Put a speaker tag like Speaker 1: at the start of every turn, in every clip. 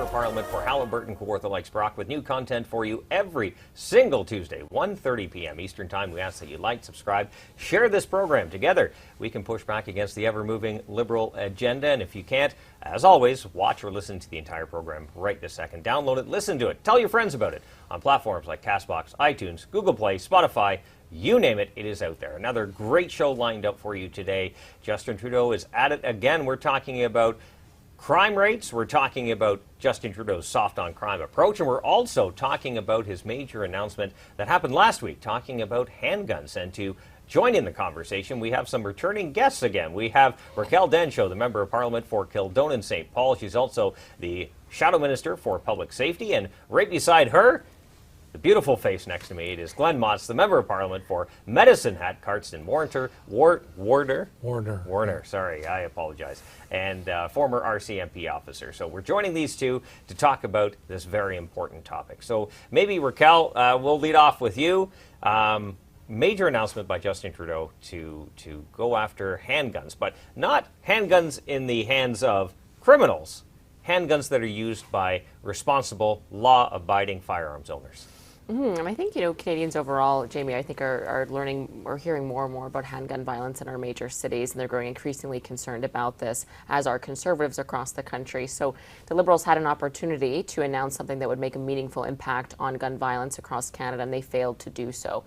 Speaker 1: of Parliament for Haliburton, Kawartha Lakes, Brock, with new content for you every single Tuesday, 1:30 p.m. Eastern Time. We ask that you like, subscribe, share this program. Together, we can push back against the ever-moving Liberal agenda. And if you can't, as always, watch or listen to the entire program right this second. Download it, listen to it, tell your friends about it on platforms like CastBox, iTunes, Google Play, Spotify. You name it, it is out there. Another great show lined up for you today. Justin Trudeau is at it again. We're talking about crime rates. We're talking about Justin Trudeau's soft on crime approach. And we're also talking about his major announcement that happened last week, talking about handguns. And to join in the conversation, we have some returning guests again. We have Raquel Dancho, the Member of Parliament for Kildonan-St. Paul. She's also the Shadow Minister for Public Safety. And right beside her, the beautiful face next to me, it is Glen Motz, the Member of Parliament for Medicine Hat-Cardston-Warner. Warner, sorry, I apologize. And former RCMP officer. So we're joining these two to talk about this very important topic. So maybe, Raquel, we'll lead off with you. Major announcement by Justin Trudeau to go after handguns, but not handguns in the hands of criminals, handguns that are used by responsible, law-abiding firearms owners.
Speaker 2: I think, Canadians overall, Jamie, I think are learning or hearing more and more about handgun violence in our major cities, and they're growing increasingly concerned about this, as are Conservatives across the country. So the Liberals had an opportunity to announce something that would make a meaningful impact on gun violence across Canada, and they failed to do so.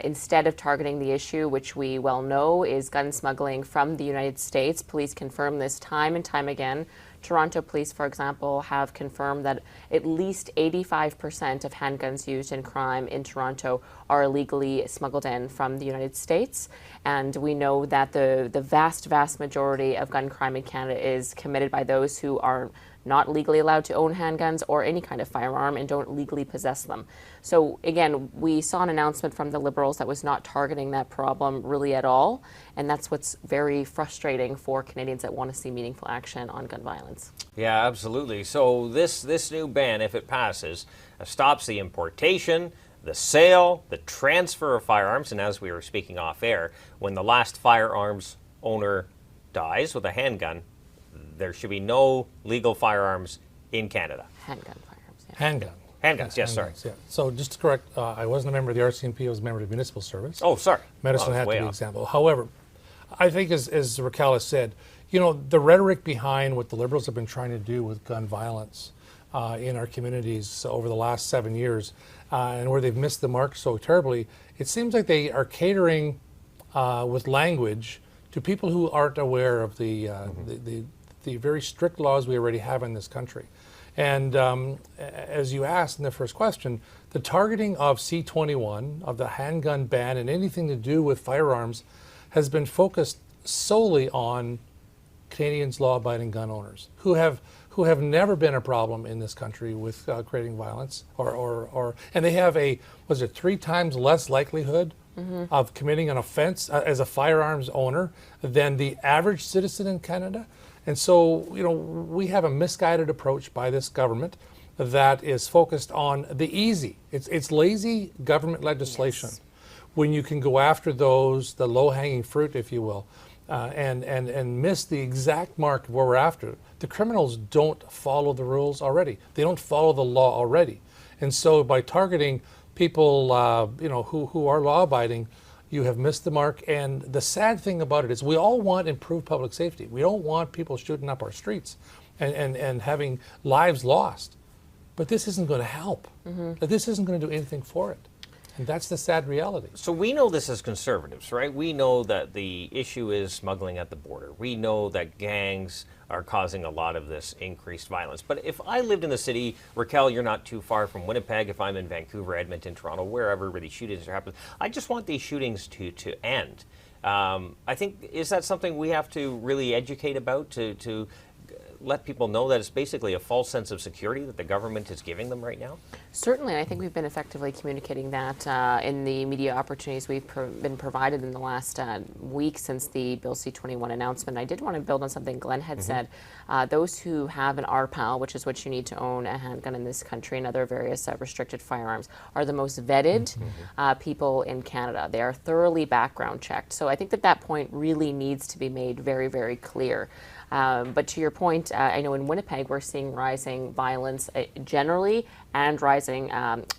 Speaker 2: Instead of targeting the issue, which we well know is gun smuggling from the United States, police confirm this time and time again. Toronto police, for example, have confirmed that at least 85% of handguns used in crime in Toronto are illegally smuggled in from the United States. And we know that the vast majority of gun crime in Canada is committed by those who are not legally allowed to own handguns or any kind of firearm and don't legally possess them. So again, we saw an announcement from the Liberals that was not targeting that problem really at all, and that's what's very frustrating for Canadians that want to see meaningful action on gun violence.
Speaker 1: Yeah, absolutely. So this new ban, if it passes, stops the importation, the sale, the transfer of firearms, and as we were speaking off air, when the last firearms owner dies with a handgun, there should be no legal firearms in Canada.
Speaker 2: Handgun firearms, yeah.
Speaker 1: Handguns, yes, sorry.
Speaker 3: Yeah. So just to correct, I wasn't a member of the RCMP, I was a member of the municipal service.
Speaker 1: Oh, sorry.
Speaker 3: Medicine Hat to be example. However, I think as Raquel has said, the rhetoric behind what the Liberals have been trying to do with gun violence in our communities over the last 7 years, and where they've missed the mark so terribly, it seems like they are catering with language to people who aren't aware of the very strict laws we already have in this country. And as you asked in the first question, the targeting of C-21, of the handgun ban, and anything to do with firearms has been focused solely on Canadians, law-abiding gun owners who have never been a problem in this country with creating violence, and they have 3 times less likelihood of committing an offense as a firearms owner than the average citizen in Canada. And so, we have a misguided approach by this government that is focused on the easy. It's lazy government legislation. Yes. When you can go after the low-hanging fruit, if you will, and miss the exact mark of where we're after. The criminals don't follow the rules already. They don't follow the law already. And so by targeting people, who are law-abiding, you have missed the mark. And the sad thing about it is we all want improved public safety. We don't want people shooting up our streets and having lives lost. But this isn't going to help. This isn't going to do anything for it. And that's the sad reality.
Speaker 1: So we know this as Conservatives, right? We know that the issue is smuggling at the border. We know that gangs are causing a lot of this increased violence. But if I lived in the city, Raquel, you're not too far from Winnipeg, if I'm in Vancouver, Edmonton, Toronto, wherever where these shootings are happening, I just want these shootings to end. I think, is that something we have to really educate about to let people know that it's basically a false sense of security that the government is giving them right now?
Speaker 2: Certainly, I think we've been effectively communicating that in the media opportunities we've been provided in the last week since the Bill C-21 announcement. I did want to build on something Glen had said. Those who have an RPAL, which is what you need to own a handgun in this country, and other various restricted firearms, are the most vetted people in Canada. They are thoroughly background checked. So I think that point really needs to be made very, very clear. But to your point, point, I know in Winnipeg we're seeing rising violence generally and rising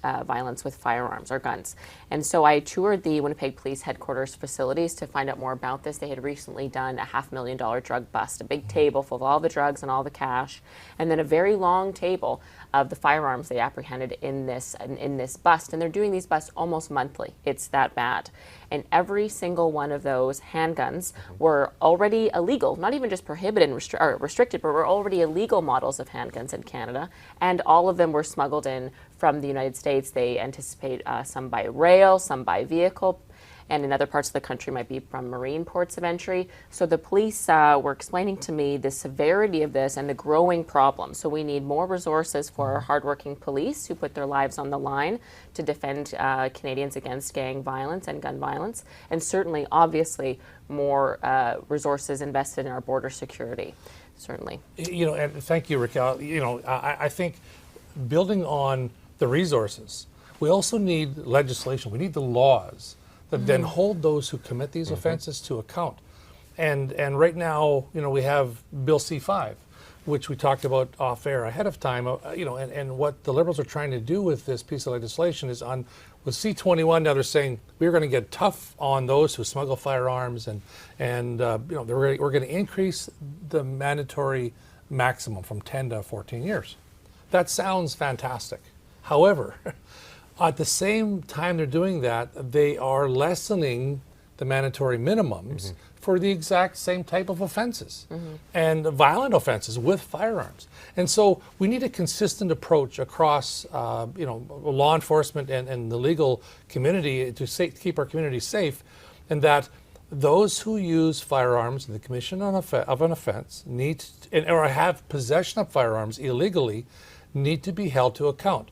Speaker 2: violence with firearms or guns. And so I toured the Winnipeg Police Headquarters facilities to find out more about this. They had recently done a $500,000 drug bust, a big table full of all the drugs and all the cash, and then a very long table of the firearms they apprehended in this bust. And they're doing these busts almost monthly. It's that bad. And every single one of those handguns were already illegal, not even just prohibited or restricted, but were already illegal models of handguns in Canada. And all of them were smuggled in from the United States. They anticipate some by rail, some by vehicle, and in other parts of the country might be from marine ports of entry. So the police were explaining to me the severity of this and the growing problem. So we need more resources for our hardworking police who put their lives on the line to defend Canadians against gang violence and gun violence, and certainly, obviously, more resources invested in our border security, certainly.
Speaker 3: And thank you, Raquel. I think building on the resources, we also need legislation. We need the laws that then hold those who commit these offenses to account. And right now, we have Bill C-5, which we talked about off air ahead of time, and what the Liberals are trying to do with this piece of legislation is with C-21, now they're saying we're going to get tough on those who smuggle firearms, and we're going to increase the mandatory maximum from 10 to 14 years. That sounds fantastic. However, at the same time they're doing that, they are lessening the mandatory minimums for the exact same type of offenses and violent offenses with firearms. And so we need a consistent approach across law enforcement and the legal community to keep our community safe, and that those who use firearms in the commission of an offense or have possession of firearms illegally need to be held to account.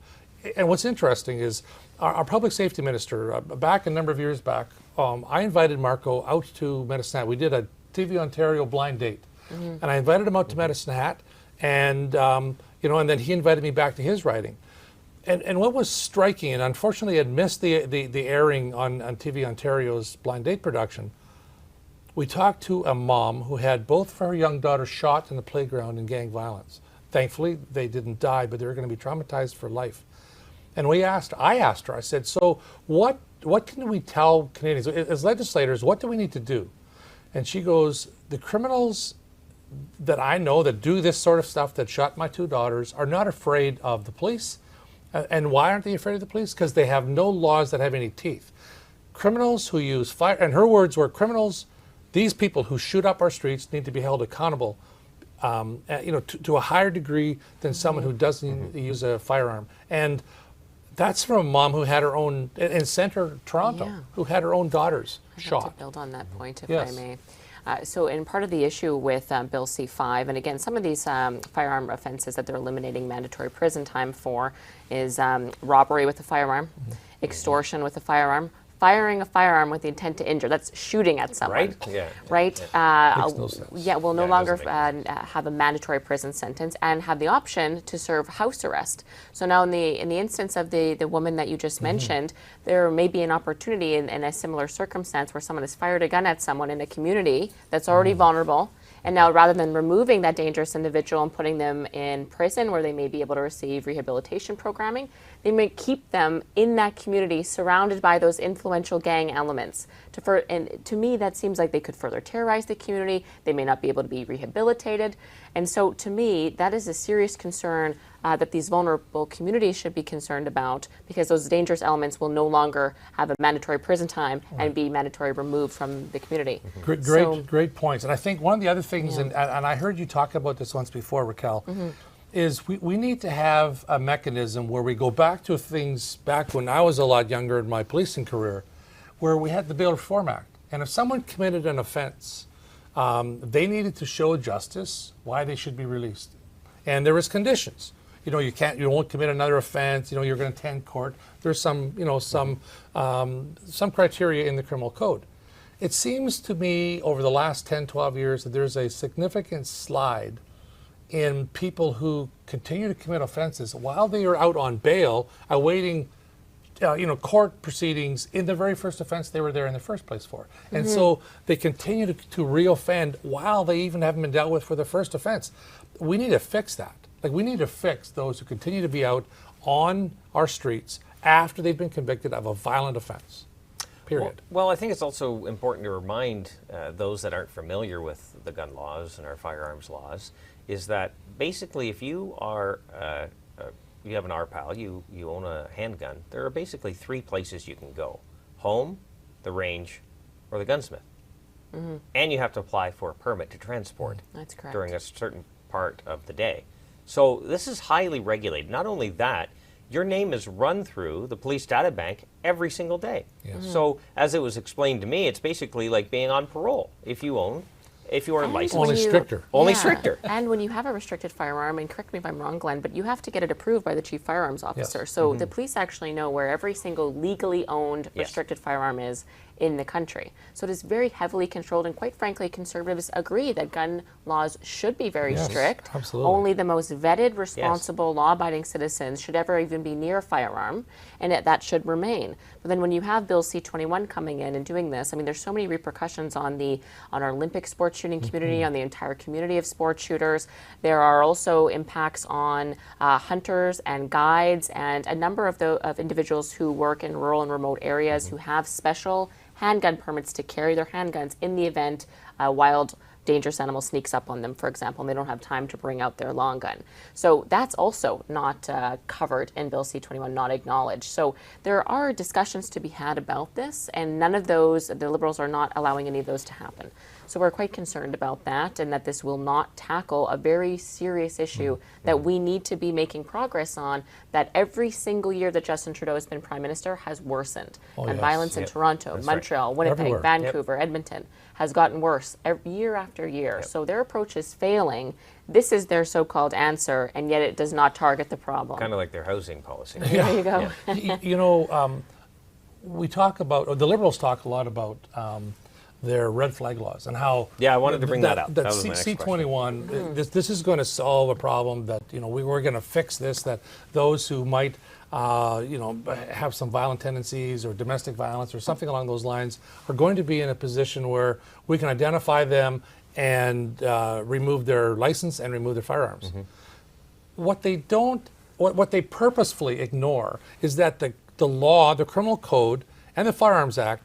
Speaker 3: And what's interesting is our public safety minister, back a number of years back, I invited Marco out to Medicine Hat. We did a TV Ontario blind date. And I invited him out to Medicine Hat, and and then he invited me back to his riding. And what was striking, and unfortunately I'd missed the airing on TV Ontario's blind date production, we talked to a mom who had both of her young daughters shot in the playground in gang violence. Thankfully, they didn't die, but they were going to be traumatized for life. And I asked her, I said, so what can we tell Canadians, as legislators, what do we need to do? And she goes, the criminals that I know that do this sort of stuff, that shot my two daughters, are not afraid of the police. And why aren't they afraid of the police? Because they have no laws that have any teeth. Criminals who use fire, and her words were, these people who shoot up our streets need to be held accountable to a higher degree than someone who doesn't use a firearm. And that's from a mom who had her own, in Centre Toronto, who had her own daughters shot.
Speaker 2: To build on that point, if I may. So in part of the issue with Bill C-5, and again, some of these firearm offenses that they're eliminating mandatory prison time for is robbery with a firearm, extortion with a firearm, firing a firearm with the intent to injure. That's shooting at someone.
Speaker 1: Right? Yeah.
Speaker 2: Right?
Speaker 3: Makes no sense.
Speaker 2: Yeah, we'll no longer have a mandatory prison sentence and have the option to serve house arrest. So now in the instance of the woman that you just mentioned, there may be an opportunity in a similar circumstance where someone has fired a gun at someone in a community that's already vulnerable. And now rather than removing that dangerous individual and putting them in prison where they may be able to receive rehabilitation programming, they may keep them in that community surrounded by those influential gang elements. And to me, that seems like they could further terrorize the community. They may not be able to be rehabilitated. And so to me, that is a serious concern that these vulnerable communities should be concerned about, because those dangerous elements will no longer have a mandatory prison time and be mandatory removed from the community.
Speaker 3: Great points. And I think one of the other things, and I heard you talk about this once before, Raquel, is we need to have a mechanism where we go back to things back when I was a lot younger in my policing career, where we had the Bail Reform Act. And if someone committed an offense, they needed to show justice why they should be released. And there was conditions. You won't commit another offense, you're going to attend court. There's some criteria in the criminal code. It seems to me over the last 10, 12 years that there's a significant slide in people who continue to commit offenses while they are out on bail, awaiting court proceedings in the very first offense they were there in the first place for. And so they continue to reoffend while they even haven't been dealt with for the first offense. We need to fix that. Like, we need to fix those who continue to be out on our streets after they've been convicted of a violent offense. Period.
Speaker 1: Well, I think it's also important to remind those that aren't familiar with the gun laws and our firearms laws is that basically if you are you have an RPAL, you own a handgun, there are basically 3 places you can go: home, the range, or the gunsmith. And you have to apply for a permit to transport.
Speaker 2: That's correct.
Speaker 1: During a certain part of the day. So this is highly regulated. Not only that, your name is run through the police data bank every single day.
Speaker 3: Yes.
Speaker 1: So as it was explained to me, it's basically like being on parole if you are
Speaker 2: And
Speaker 1: licensed.
Speaker 3: Only stricter.
Speaker 1: Only
Speaker 2: Yeah.
Speaker 1: stricter.
Speaker 2: And when you have a restricted firearm, and correct me if I'm wrong, Glenn, but you have to get it approved by the chief firearms officer. So the police actually know where every single legally owned
Speaker 1: Yes.
Speaker 2: restricted firearm is in the country. So it is very heavily controlled, and quite frankly, conservatives agree that gun laws should be very
Speaker 3: Yes,
Speaker 2: strict.
Speaker 3: absolutely.
Speaker 2: Only the most vetted, responsible, law-abiding citizens should ever even be near a firearm, and that should remain. But then when you have Bill C-21 coming in and doing this, I mean, there's so many repercussions on our Olympic sports shooting community, on the entire community of sports shooters. There are also impacts on hunters and guides and a number of individuals who work in rural and remote areas who have special handgun permits to carry their handguns in the event a wild dangerous animal sneaks up on them, for example, and they don't have time to bring out their long gun. So that's also not covered in Bill C-21, not acknowledged. So there are discussions to be had about this, and none of those, the Liberals are not allowing any of those to happen. So we're quite concerned about that, and that this will not tackle a very serious issue that we need to be making progress on, that every single year that Justin Trudeau has been Prime Minister has worsened. And
Speaker 3: yes.
Speaker 2: violence in Toronto,
Speaker 1: That's right.
Speaker 2: Montreal, Winnipeg,
Speaker 3: Everywhere.
Speaker 2: Vancouver, Edmonton has gotten worse year after year. So their approach is failing. This is their so-called answer, and yet it does not target the problem.
Speaker 1: Kind of like their housing policy.
Speaker 2: There you go.
Speaker 3: We talk about, or the Liberals talk a lot about their red flag laws and how.
Speaker 1: Yeah, I wanted to bring that up. That was my next
Speaker 3: C-21, this is going to solve a problem that, we're going to fix this, that those who might, have some violent tendencies or domestic violence or something along those lines are going to be in a position where we can identify them and remove their license and remove their firearms. What they purposefully ignore is that the law, the criminal code, and the Firearms Act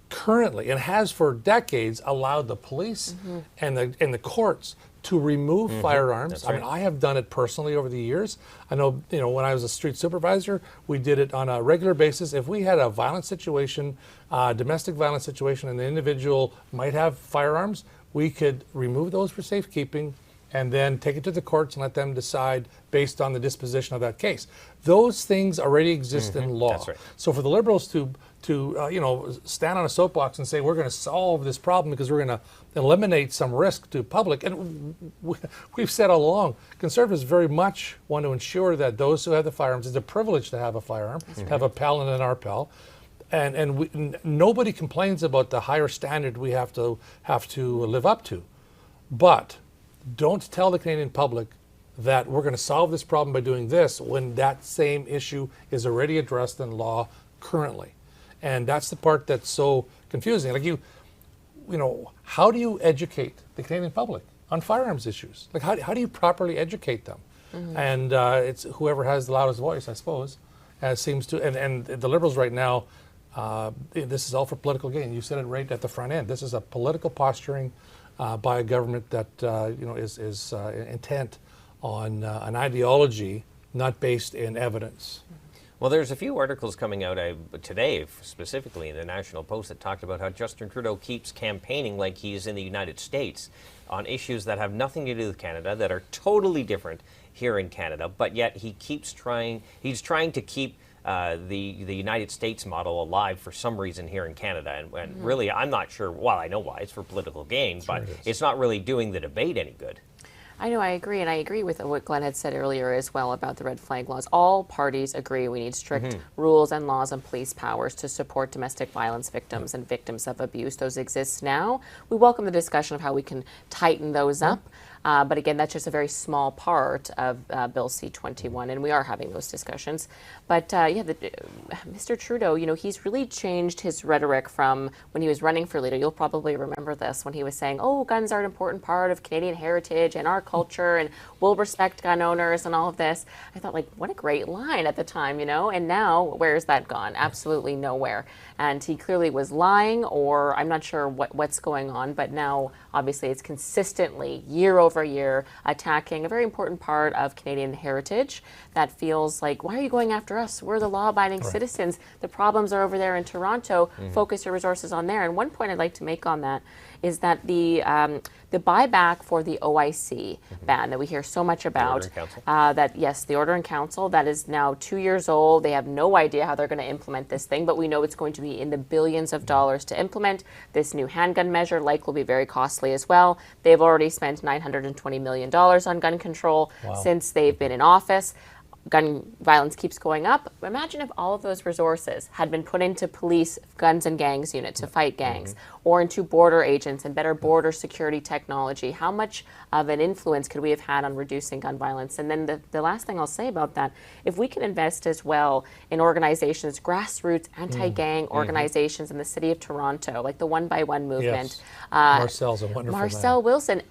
Speaker 3: currently, and has for decades, allowed the police and the courts to remove firearms.
Speaker 1: That's
Speaker 3: I mean,
Speaker 1: right.
Speaker 3: I have done it personally over the years. I know, when I was a street supervisor, we did it on a regular basis. If we had a violent situation, domestic violence situation, and the individual might have firearms, we could remove those for safekeeping and then take it to the courts and let them decide based on the disposition of that case. Those things already exist in law.
Speaker 1: That's right.
Speaker 3: So for the Liberals to stand on a soapbox and say we're going to solve this problem because we're going to eliminate some risk to public, and we've said all along, Conservatives very much want to ensure that those who have the firearms, it's a privilege to have a firearm, have a PAL and an RPAL, and nobody complains about the higher standard we have to live up to, but don't tell the Canadian public that we're going to solve this problem by doing this when that same issue is already addressed in law currently. And that's the part that's so confusing. Like how do you educate the Canadian public on firearms issues? Like how do you properly educate them? And it's whoever has the loudest voice, I suppose, seems to. And the Liberals right now, this is all for political gain. You said it right at the front end. This is a political posturing by a government that is intent on an ideology not based in evidence.
Speaker 1: Well, there's a few articles coming out today, specifically in the National Post, that talked about how Justin Trudeau keeps campaigning like he's in the United States on issues that have nothing to do with Canada, that are totally different here in Canada, but yet he's trying to keep the United States model alive for some reason here in Canada. And really, I'm not sure, well, I know why, it's for political gain, but it's not really doing the debate any good.
Speaker 2: I know, I agree, and I agree with what Glenn had said earlier as well about the red flag laws. All parties agree we need strict rules and laws and police powers to support domestic violence victims and victims of abuse. Those exist now. We welcome the discussion of how we can tighten those up. But again, that's just a very small part of Bill C-21, and we are having those discussions. But Mr. Trudeau, he's really changed his rhetoric from when he was running for leader. You'll probably remember this, when he was saying, oh, guns are an important part of Canadian heritage and our culture, and we'll respect gun owners and all of this. I thought, like, what a great line at the time, and now where's that gone? Absolutely nowhere. And he clearly was lying, or I'm not sure what's going on, but now obviously it's consistently, year over year, attacking a very important part of Canadian heritage that feels like, why are you going after us? We're the law-abiding citizens. The problems are over there in Toronto. Focus your resources on there. And one point I'd like to make on that is that the buyback for the OIC ban that we hear so much about, the Order in Council, that is now 2 years old. They have no idea how they're going to implement this thing, but we know it's going to be in the billions of dollars to implement. This new handgun measure will be very costly as well. They've already spent $920 million on gun control since they've been in office. Gun violence keeps going up. Imagine if all of those resources had been put into police guns and gangs unit to fight gangs, or into border agents and better border security technology. How much of an influence could we have had on reducing gun violence? And then the last thing I'll say about that, if we can invest as well in organizations, grassroots anti-gang organizations in the city of Toronto, like the One by One movement.
Speaker 3: Marcel's a wonderful
Speaker 2: Marcel
Speaker 3: man.
Speaker 2: Wilson,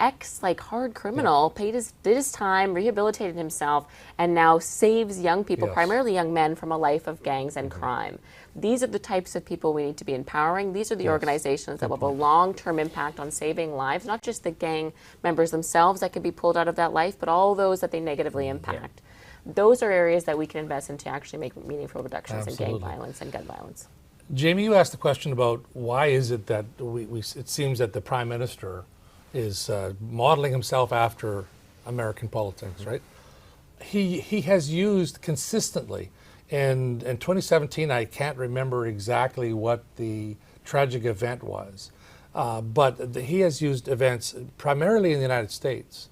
Speaker 2: hard criminal, did his time, rehabilitated himself, and now saves young people, primarily young men, from a life of gangs and crime. These are the types of people we need to be empowering. These are the organizations that will have a long-term impact on saving lives, not just the gang members themselves that can be pulled out of that life, but all those that they negatively impact. Those are areas that we can invest in to actually make meaningful reductions in gang violence and gun violence.
Speaker 3: Jamie, you asked the question about why is it that it seems that the Prime Minister is modeling himself after American politics, right? He has used consistently. And in 2017, I can't remember exactly what the tragic event was, but he has used events primarily in the United States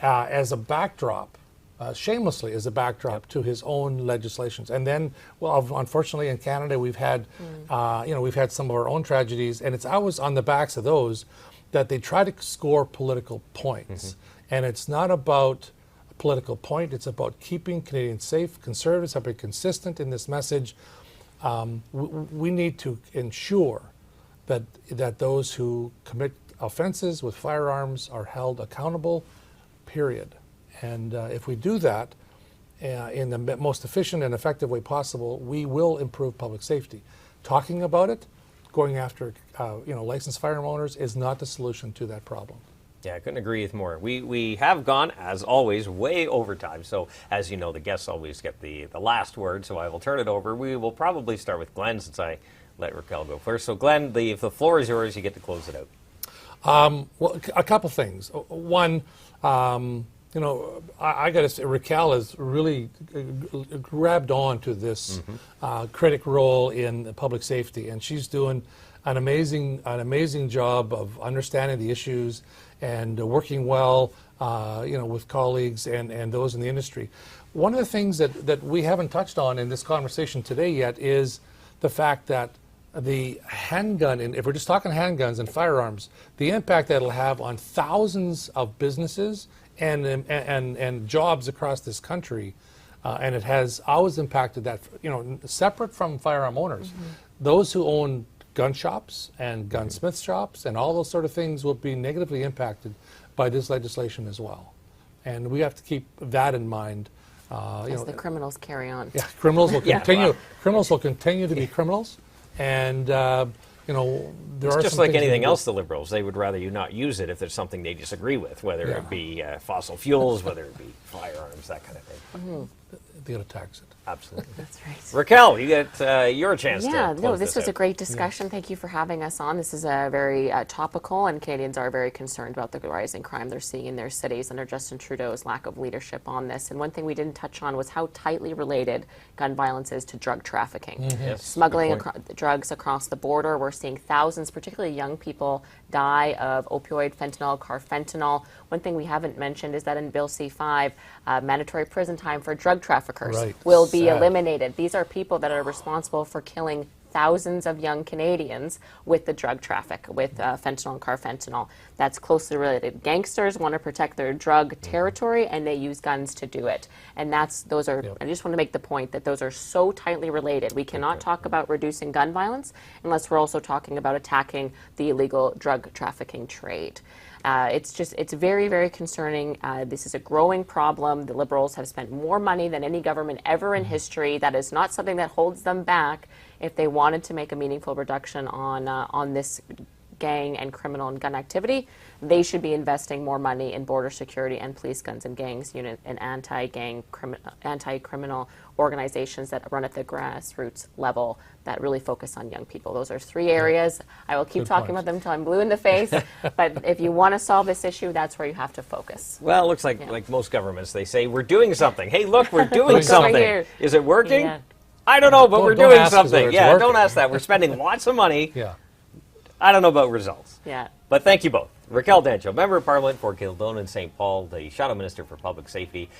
Speaker 3: as a backdrop, shamelessly as a backdrop to his own legislations. And then, unfortunately, in Canada, we've had, we've had some of our own tragedies, and it's always on the backs of those that they try to score political points. And it's not about political point. It's about keeping Canadians safe. Conservatives have been consistent in this message. We need to ensure that those who commit offenses with firearms are held accountable, period. And if we do that in the most efficient and effective way possible, we will improve public safety. Talking about it, going after licensed firearm owners is not the solution to that problem.
Speaker 1: Yeah, I couldn't agree with more. We have gone, as always, way over time. So, as you know, the guests always get the last word, so I will turn it over. We will probably start with Glen, since I let Raquel go first. So, Glen, the floor is yours. You get to close it out.
Speaker 3: Well, a couple things. One, I got to say, Raquel has really grabbed on to this critic role in public safety, and she's doing an amazing job of understanding the issues and working well, with colleagues and those in the industry. One of the things that we haven't touched on in this conversation today yet is the fact that the handgun, and if we're just talking handguns and firearms, the impact that it'll have on thousands of businesses and jobs across this country, and it has always impacted that, separate from firearm owners. Those who own gun shops and gunsmith shops and all those sort of things will be negatively impacted by this legislation as well. And we have to keep that in mind.
Speaker 2: As the criminals carry on.
Speaker 3: Yeah, criminals will continue. Criminals will continue to be criminals, and there are
Speaker 1: just like anything else, the Liberals, they would rather you not use it if there's something they disagree with, whether it be fossil fuels, whether it be firearms, that kind of thing.
Speaker 3: They got to tax it.
Speaker 1: Absolutely.
Speaker 2: That's right.
Speaker 1: Raquel, you get your chance to
Speaker 2: close
Speaker 1: this
Speaker 2: this was
Speaker 1: out.
Speaker 2: a great discussion. Thank you for having us on. This is a very topical, and Canadians are very concerned about the rising crime they're seeing in their cities under Justin Trudeau's lack of leadership on this. And one thing we didn't touch on was how tightly related gun violence is to drug trafficking.
Speaker 1: Yes,
Speaker 2: Smuggling drugs across the border. We're seeing thousands, particularly young people, die of opioid, fentanyl, carfentanil. One thing we haven't mentioned is that in Bill C-5, mandatory prison time for drug traffickers will be eliminated. These are people that are responsible for killing thousands of young Canadians with the drug traffic, with fentanyl and carfentanil. That's closely related. Gangsters want to protect their drug territory, and they use guns to do it. And those are. I just want to make the point that those are so tightly related. We cannot talk about reducing gun violence unless we're also talking about attacking the illegal drug trafficking trade. It's very, very concerning. This is a growing problem. The Liberals have spent more money than any government ever in history. That is not something that holds them back if they wanted to make a meaningful reduction on this gang and criminal and gun activity. They should be investing more money in border security and police guns and gangs unit and anti-criminal organizations that run at the grassroots level that really focus on young people. Those are three areas. I will keep talking about them until I'm blue in the face, but if you want to solve this issue, that's where you have to focus.
Speaker 1: Well, it looks like most governments, they say, we're doing something. Hey, look, we're doing something.
Speaker 2: Right.
Speaker 1: Is it working?
Speaker 2: Yeah.
Speaker 1: I don't know, but we're
Speaker 3: Don't
Speaker 1: doing
Speaker 3: ask us whether
Speaker 1: something.
Speaker 3: it's
Speaker 1: Yeah,
Speaker 3: working.
Speaker 1: don't ask that. We're spending lots of money.
Speaker 3: Yeah.
Speaker 1: I don't know about results.
Speaker 2: Yeah.
Speaker 1: But thank you both. Raquel Dancho, Member of Parliament for Kildonan-St. Paul, the Shadow Minister for Public Safety,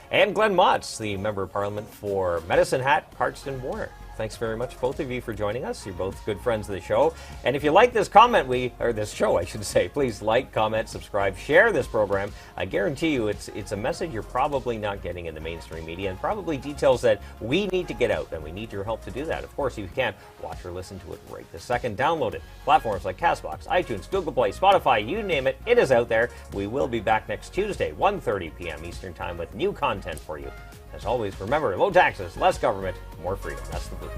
Speaker 1: and Glen Motz, the Member of Parliament for Medicine Hat-Cardston-Warner. Thanks very much, both of you, for joining us. You're both good friends of the show. And if you like this this show, I should say, please like, comment, subscribe, share this program. I guarantee you it's a message you're probably not getting in the mainstream media, and probably details that we need to get out, and we need your help to do that. Of course, you can watch or listen to it right this second. Download it. Platforms like CastBox, iTunes, Google Play, Spotify, you name it, it is out there. We will be back next Tuesday, 1:30 p.m. Eastern Time, with new content for you. As always, remember, low taxes, less government, more freedom. That's the blue.